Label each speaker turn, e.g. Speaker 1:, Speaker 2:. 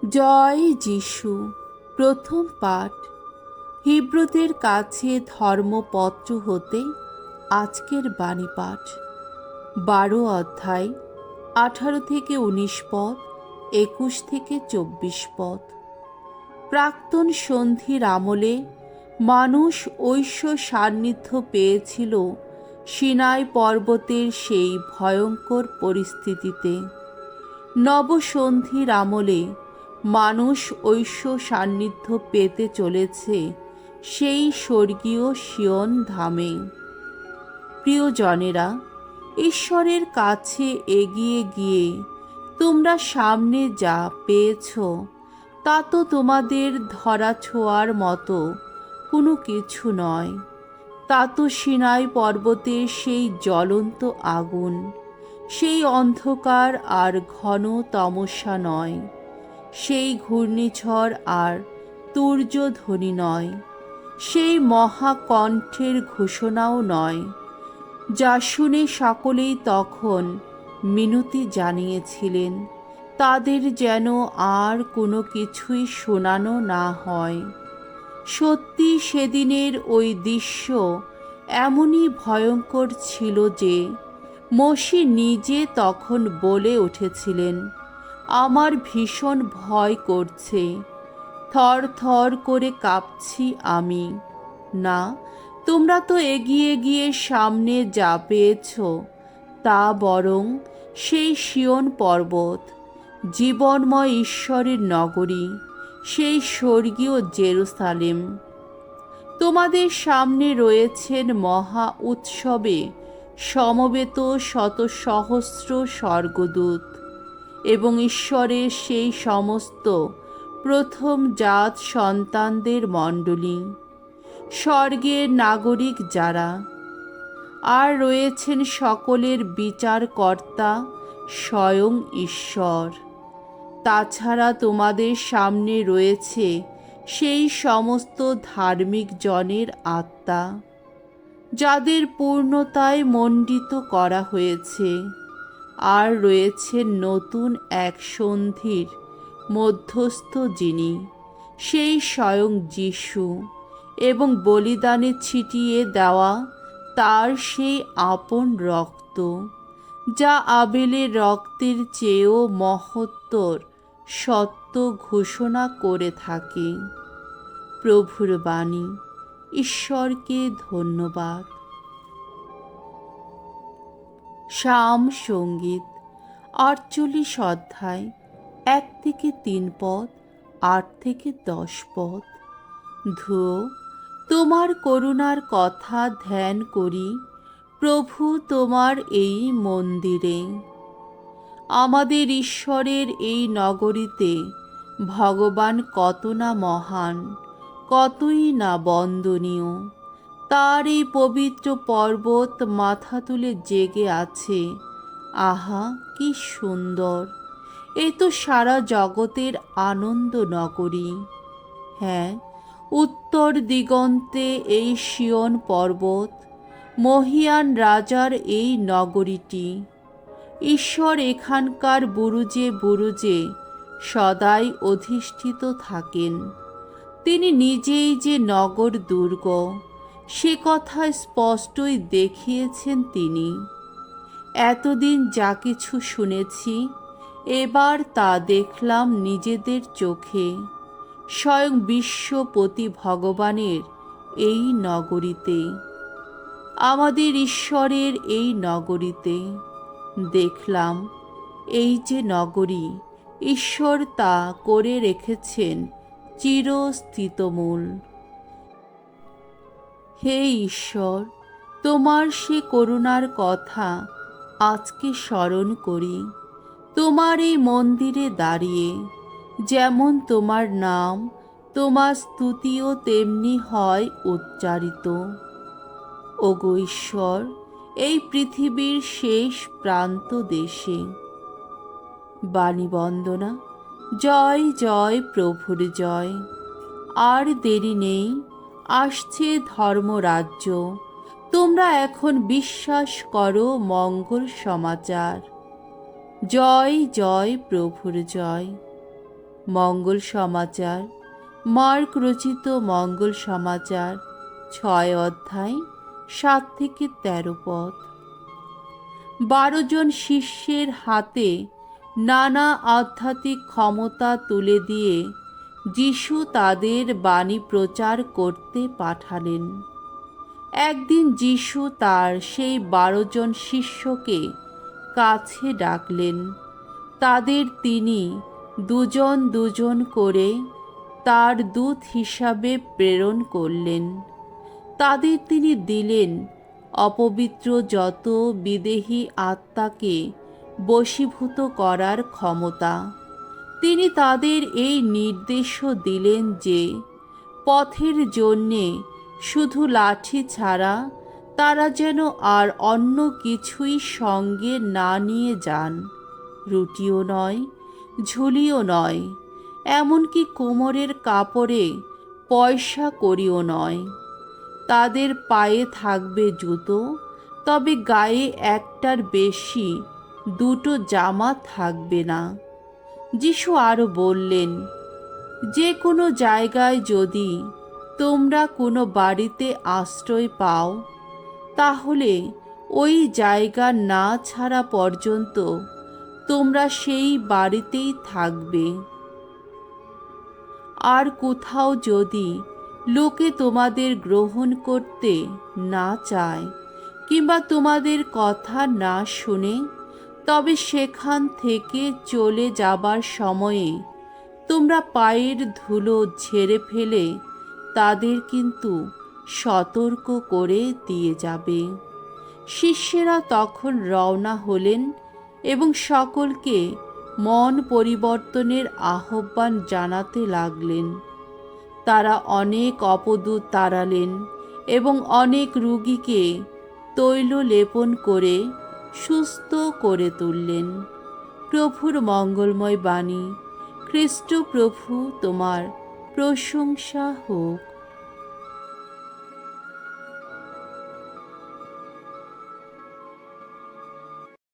Speaker 1: জয় যিশু। প্রথম পাঠ হিব্রুদের কাছে ধর্মপত্র হতে আজকের বাণী পাঠ 12 অধ্যায় 18 থেকে 19 পদ, 21 থেকে 24 পদ। প্রাক্তন সন্ধির আমলে মানুষ ঐশ্য সান্নিধ্য পেয়েছিল সিনাই পর্বতের সেই ভয়ঙ্কর পরিস্থিতিতে। নবসন্ধির আমলে মানুষ ঐশ্য সান্নিধ্য পেতে চলেছে সেই স্বর্গীয় সিয়ন ধামে। প্রিয়জনেরা, ঈশ্বরের কাছে এগিয়ে গিয়ে তোমরা সামনে যা পেয়েছ তা তো তোমাদের ধরা ছোঁয়ার মতো কোনো কিছু নয়। তা তো সিনাই পর্বতের সেই জ্বলন্ত আগুন, সেই অন্ধকার আর ঘন তমস্যা নয়, সেই ঘূর্ণিঝড় আর তুর্যধ্বনি নয়, সেই মহাকণ্ঠের ঘোষণাও নয়, যা শুনে সকলেই তখন মিনতি জানিয়েছিলেন তাদের যেন আর কোনো কিছুই শোনানো না হয়। সত্যি সেদিনের ওই দৃশ্য এমনই ভয়ঙ্কর ছিল যে মসি নিজে তখন বলে উঠেছিলেন, আমার ভীষণ ভয় করছে, থর থর করে কাঁপছি আমি। না, তোমরা তো এগিয়ে গিয়ে সামনে যা পেয়েছ তা বরং সেই সিয়ন পর্বত, জীবনময় ঈশ্বরের নগরী, সেই স্বর্গীয় জেরুসালেম। তোমাদের সামনে রয়েছেন মহা উৎসবে সমবেত শত সহস্র স্বর্গদূত এবং ঈশ্বরের সেই সমস্ত প্রথম জাত সন্তানদের মণ্ডলী, স্বর্গের নাগরিক যারা, আর রয়েছেন সকলের বিচারকর্তা স্বয়ং ঈশ্বর। তাছাড়া তোমাদের সামনে রয়েছে সেই সমস্ত ধার্মিক জনের আত্মা যাদের পূর্ণতায় মণ্ডিত করা হয়েছে, আর রয়েছে নতুন এক সন্ধির মধ্যস্থ যিনি, সেই স্বয়ং যিশু, এবং বলিদানে ছিটিয়ে দেওয়া তার সেই আপন রক্ত, যা আবেলের রক্তের চেয়েও মহত্তর সত্য ঘোষণা করে থাকে। প্রভুর বাণী। ঈশ্বরকে ধন্যবাদ। সাম সঙ্গীত 48 অধ্যায় 1 থেকে 3 পদ, 8 থেকে 10 পদ। ধুয়ো, তোমার করুণার কথা ধ্যান করি প্রভু তোমার এই মন্দিরে। আমাদের ঈশ্বরের এই নগরীতে ভগবান কত না মহান, কতই না বন্দনীয়। তার এই পবিত্র পর্বত মাথা তুলে জেগে আছে। আহা, কি সুন্দর! এ তো সারা জগতের আনন্দ নগরী। হ্যাঁ, উত্তর দিগন্তে এই সিয়ন পর্বত, মহিয়ান রাজার এই নগরীটি। ঈশ্বর এখানকার বুরুজে বুরুজে সদাই অধিষ্ঠিত থাকেন। তিনি নিজেই যে নগর দুর্গ, সে কথা স্পষ্টই দেখিয়েছেন তিনি। এতদিন যা কিছু শুনেছি, এবার তা দেখলাম নিজেদের চোখে, স্বয়ং বিশ্বপতি ভগবানের এই নগরীতে, আমাদের ঈশ্বরের এই নগরীতে। দেখলাম এই যে নগরী, ঈশ্বর তা করে রেখেছেন চিরস্থিতমূল। হে ঈশ্বর, তোমার সে করুণার কথা আজকে স্মরণ করি। তোমার এই মন্দিরে দাঁড়িয়ে যেমন তোমার নাম, তোমার স্তুতিও তেমনি হয় উচ্চারিত। ওগো ঈশ্বর, এই পৃথিবীর শেষ প্রান্ত দেশে। বাণী বন্দনা। জয় জয় প্রভুর জয়। আর দেরি নেই, আসছে ধর্মরাজ্য। তোমরা এখন বিশ্বাস করো মঙ্গল সমাচার। জয় জয় প্রভুর জয়। মঙ্গল সমাচার, মার্ক রচিত মঙ্গল সমাচার 6 অধ্যায় 7 থেকে 13 পদ। 12 জন শিষ্যের হাতে নানা আধ্যাত্মিক ক্ষমতা তুলে দিয়ে যিশু তাদের বাণী প্রচার করতে পাঠালেন। একদিন যিশু তার সেই 12 জন শিষ্যকে কাছে ডাকলেন। তাদের তিনি দুজন দুজন করে তার দূত হিসাবে প্রেরণ করলেন। তাদের তিনি দিলেন অপবিত্র যত বিদেহী আত্মাকে বশীভূত করার ক্ষমতা। তিনি তাদের এই নির্দেশও দিলেন যে পথের জন্যে শুধু লাঠি ছাড়া তারা যেন আর অন্য কিছুই সঙ্গে না নিয়ে যান, রুটিও নয়, ঝুলিও নয়, এমনকি কোমরের কাপড়ে পয়সা কড়িও নয়। তাদের পায়ে থাকবে জুতো, তবে গায়ে একটার বেশি 2টো জামা থাকবে না। যিশু আরও বললেন, যে কোনো জায়গায় যদি তোমরা কোনো বাড়িতে আশ্রয় পাও, তাহলে ওই জায়গা না ছাড়া পর্যন্ত তোমরা সেই বাড়িতেই থাকবে। আর কোথাও যদি লোকে তোমাদের গ্রহণ করতে না চায় কিংবা তোমাদের কথা না শুনে, তবে সেখান থেকে চলে যাবার সময়ে তোমরা পায়ের ধুলো ঝেড়ে ফেলে তাদের কিন্তু সতর্ক করে দিয়ে যাবে। শিষ্যেরা তখন রওনা হলেন এবং সকলকে মন পরিবর্তনের আহ্বান জানাতে লাগলেন। তারা অনেক অপদূত তাড়ালেন এবং অনেক রোগীকে তৈল লেপন করে সুস্থ করে তুললেন। প্রভুর মঙ্গলময় বাণী। খ্রিস্ট প্রভু তোমার প্রশংসা হোক।